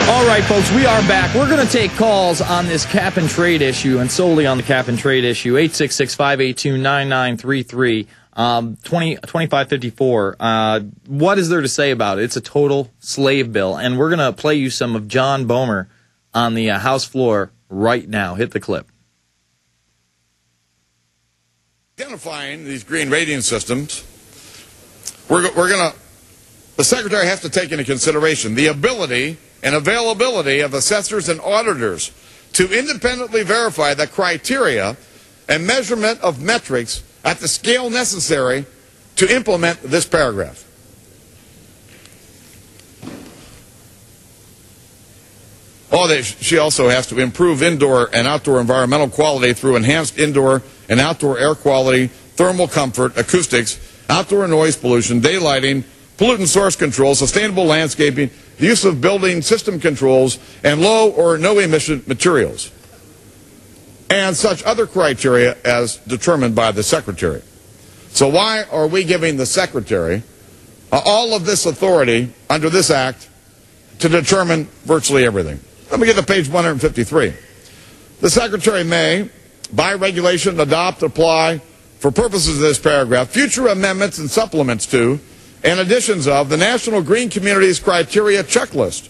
All right, folks, we are back. We're going to take calls on this cap and trade issue and solely on the cap and trade issue. 866-582-9933, 2554. What is there to say about it? It's a total slave bill, and we're going to play you some of John Boehmer on the House floor right now. Hit the clip. Identifying these green rating systems, the Secretary has to take into consideration the ability and availability of assessors and auditors to independently verify the criteria and measurement of metrics at the scale necessary to implement this paragraph. She also has to improve indoor and outdoor environmental quality through enhanced indoor and outdoor air quality, thermal comfort, acoustics, outdoor noise pollution, daylighting, pollutant source control, sustainable landscaping, the use of building system controls, and low or no emission materials, and such other criteria as determined by the Secretary. So why are we giving the Secretary all of this authority under this Act to determine virtually everything? Let me get to page 153. The Secretary may, by regulation, adopt, apply, for purposes of this paragraph, future amendments and supplements to and additions of the National Green Communities Criteria Checklist,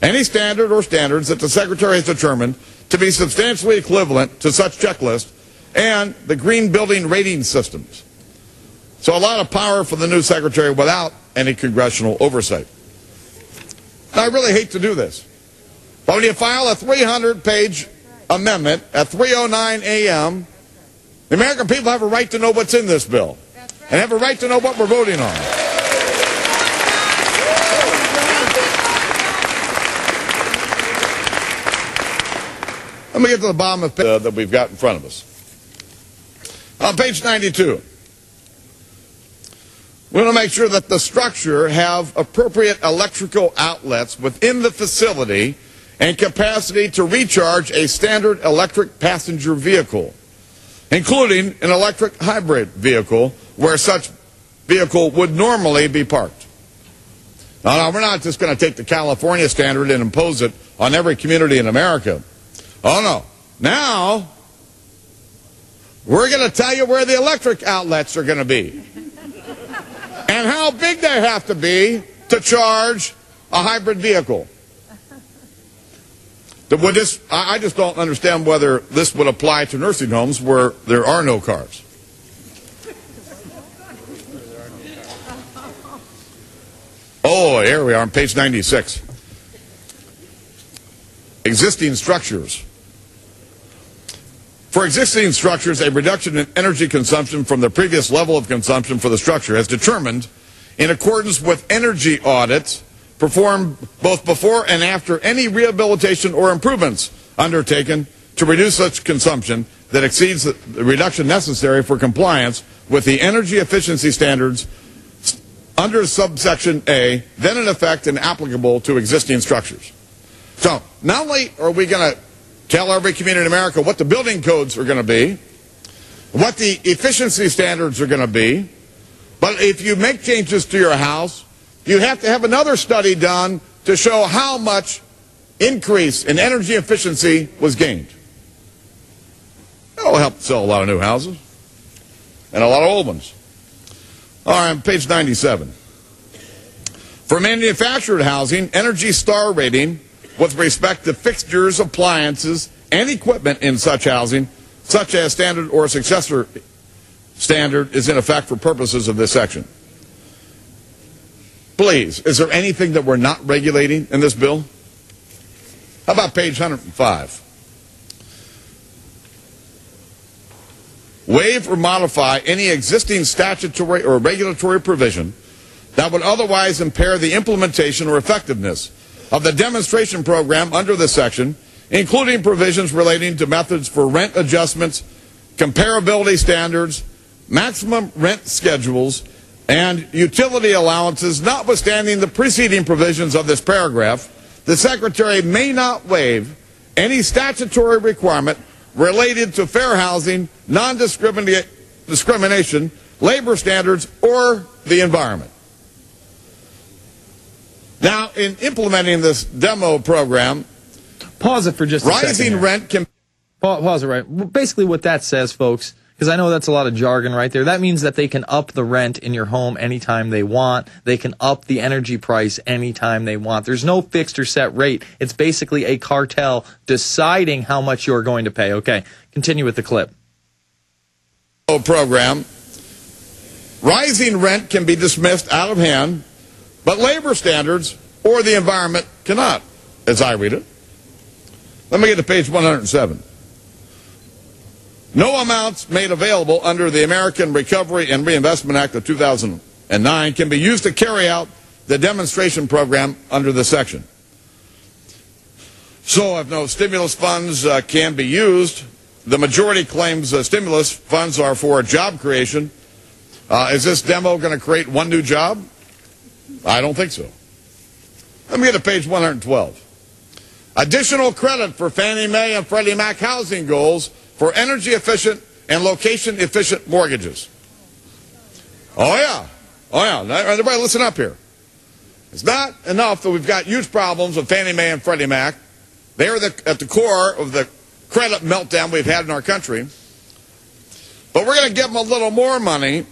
any standard or standards that the Secretary has determined to be substantially equivalent to such checklist, and the green building rating systems. So a lot of power for the new Secretary without any congressional oversight. Now, I really hate to do this, but when you file a 300-page amendment at 3:09 a.m., the American people have a right to know what's in this bill and have a right to know what we're voting on. Let me get to the bottom of that we've got in front of us. On page 92, we want to make sure that the structure have appropriate electrical outlets within the facility and capacity to recharge a standard electric passenger vehicle, including an electric hybrid vehicle where such vehicle would normally be parked. Now, we're not just going to take the California standard and impose it on every community in America. Oh, no. Now, we're going to tell you where the electric outlets are going to be and how big they have to be to charge a hybrid vehicle. I just don't understand whether this would apply to nursing homes where there are no cars. Oh, here we are on page 96. Existing structures. For existing structures, a reduction in energy consumption from the previous level of consumption for the structure as determined in accordance with energy audits performed both before and after any rehabilitation or improvements undertaken to reduce such consumption that exceeds the reduction necessary for compliance with the energy efficiency standards under subsection A, then in effect and applicable to existing structures. So, not only are we going to tell every community in America what the building codes are going to be, what the efficiency standards are going to be, but if you make changes to your house, you have to have another study done to show how much increase in energy efficiency was gained. That'll help sell a lot of new houses and a lot of old ones. All right, page 97. For manufactured housing, Energy Star rating with respect to fixtures, appliances, and equipment in such housing, such as standard or successor standard, is in effect for purposes of this section. Please, is there anything that we're not regulating in this bill? How about page 105? Waive or modify any existing statutory or regulatory provision that would otherwise impair the implementation or effectiveness of the demonstration program under this section, including provisions relating to methods for rent adjustments, comparability standards, maximum rent schedules, and utility allowances. Notwithstanding the preceding provisions of this paragraph, the Secretary may not waive any statutory requirement related to fair housing, non-discrimination, labor standards, or the environment. Now, in implementing this demo program, pause it for just a second. Rising rent can... Pause it right. Basically what that says, folks, because I know that's a lot of jargon right there. That means that they can up the rent in your home anytime they want. They can up the energy price anytime they want. There's no fixed or set rate. It's basically a cartel deciding how much you're going to pay. Okay, continue with the clip. Program. Rising rent can be dismissed out of hand, but labor standards or the environment cannot, as I read it. Let me get to page 107. No amounts made available under the American Recovery and Reinvestment Act of 2009 can be used to carry out the demonstration program under this section. So if no stimulus funds can be used, the majority claims stimulus funds are for job creation. Is this demo going to create one new job? I don't think so. Let me get to page 112. Additional credit for Fannie Mae and Freddie Mac housing goals for energy-efficient and location-efficient mortgages. Oh, yeah. Oh, yeah. Now, everybody listen up here. It's not enough that we've got huge problems with Fannie Mae and Freddie Mac. They are at the core of the credit meltdown we've had in our country. But we're going to give them a little more money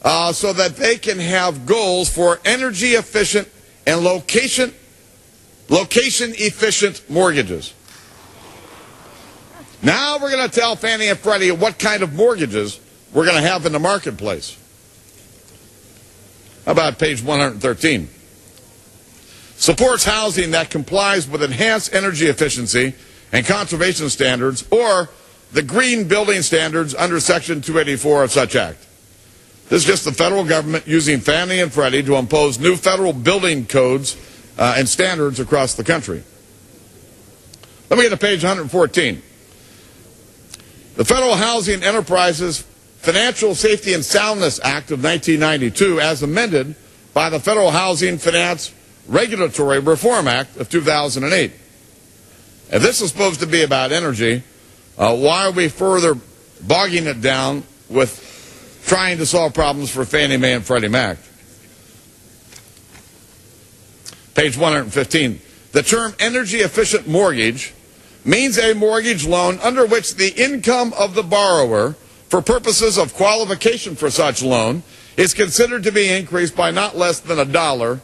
so that they can have goals for energy-efficient and location-efficient mortgages. Now we're going to tell Fannie and Freddie what kind of mortgages we're going to have in the marketplace. How about page 113? Supports housing that complies with enhanced energy efficiency and conservation standards or the green building standards under Section 284 of such act. This is just the federal government using Fannie and Freddie to impose new federal building codes and standards across the country. Let me get to page 114. The Federal Housing Enterprises Financial Safety and Soundness Act of 1992, as amended by the Federal Housing Finance Regulatory Reform Act of 2008. If this is supposed to be about energy, why are we further bogging it down with trying to solve problems for Fannie Mae and Freddie Mac? Page 115. The term energy-efficient mortgage means a mortgage loan under which the income of the borrower, for purposes of qualification for such loan, is considered to be increased by not less than $1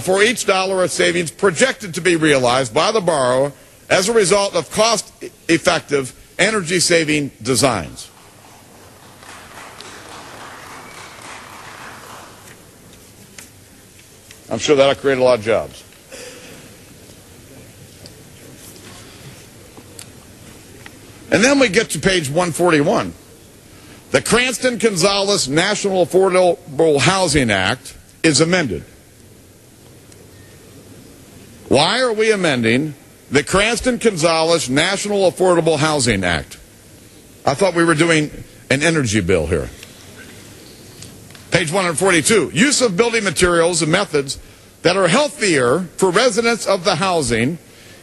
for each dollar of savings projected to be realized by the borrower as a result of cost-effective energy-saving designs. I'm sure that'll create a lot of jobs. And then we get to page 141. The Cranston-Gonzalez National Affordable Housing Act is amended. Why are we amending the Cranston-Gonzalez National Affordable Housing Act? I thought we were doing an energy bill here. Page 142. Use of building materials and methods that are healthier for residents of the housing,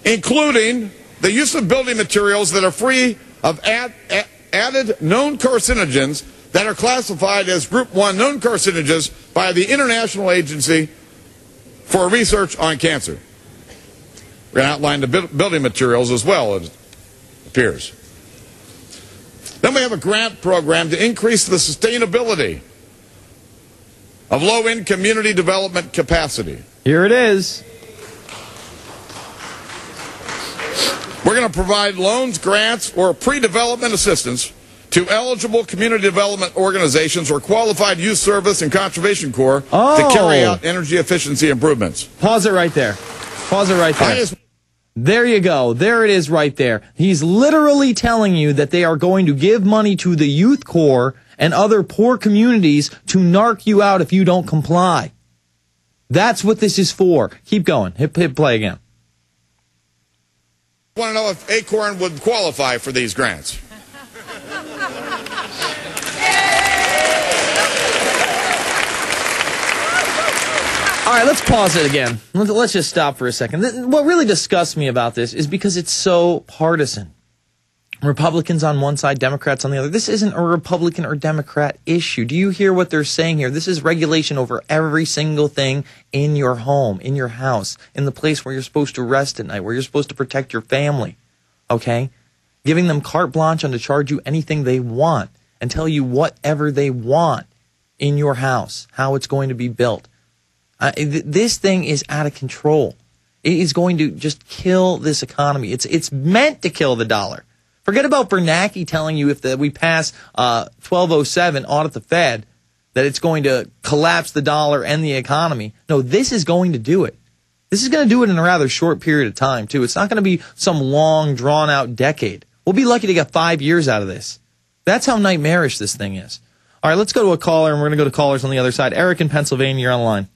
including the use of building materials that are free of added known carcinogens that are classified as Group 1 known carcinogens by the International Agency for Research on Cancer. We're going to outline the building materials as well, it appears. Then we have a grant program to increase the sustainability of low-end community development capacity. Here it is. We're going to provide loans, grants, or pre-development assistance to eligible community development organizations or qualified youth service and conservation corps to carry out energy efficiency improvements. Pause it right there. Pause it right there. There you go. There it is right there. He's literally telling you that they are going to give money to the youth corps and other poor communities to narc you out if you don't comply. That's what this is for. Keep going. Hit play again. I want to know if Acorn would qualify for these grants. All right, let's pause it again. Let's just stop for a second. What really disgusts me about this is because it's so partisan. Republicans on one side, Democrats on the other. This isn't a Republican or Democrat issue. Do you hear what they're saying here? This is regulation over every single thing in your home, in your house, in the place where you're supposed to rest at night, where you're supposed to protect your family. Okay? Giving them carte blanche on to charge you anything they want and tell you whatever they want in your house, how it's going to be built. This thing is out of control. It is going to just kill this economy. It's meant to kill the dollar. Forget about Bernanke telling you if we pass 1207, audit the Fed, that it's going to collapse the dollar and the economy. No, this is going to do it. This is going to do it in a rather short period of time, too. It's not going to be some long, drawn-out decade. We'll be lucky to get 5 years out of this. That's how nightmarish this thing is. All right, let's go to a caller, and we're going to go to callers on the other side. Eric in Pennsylvania, you're on the line.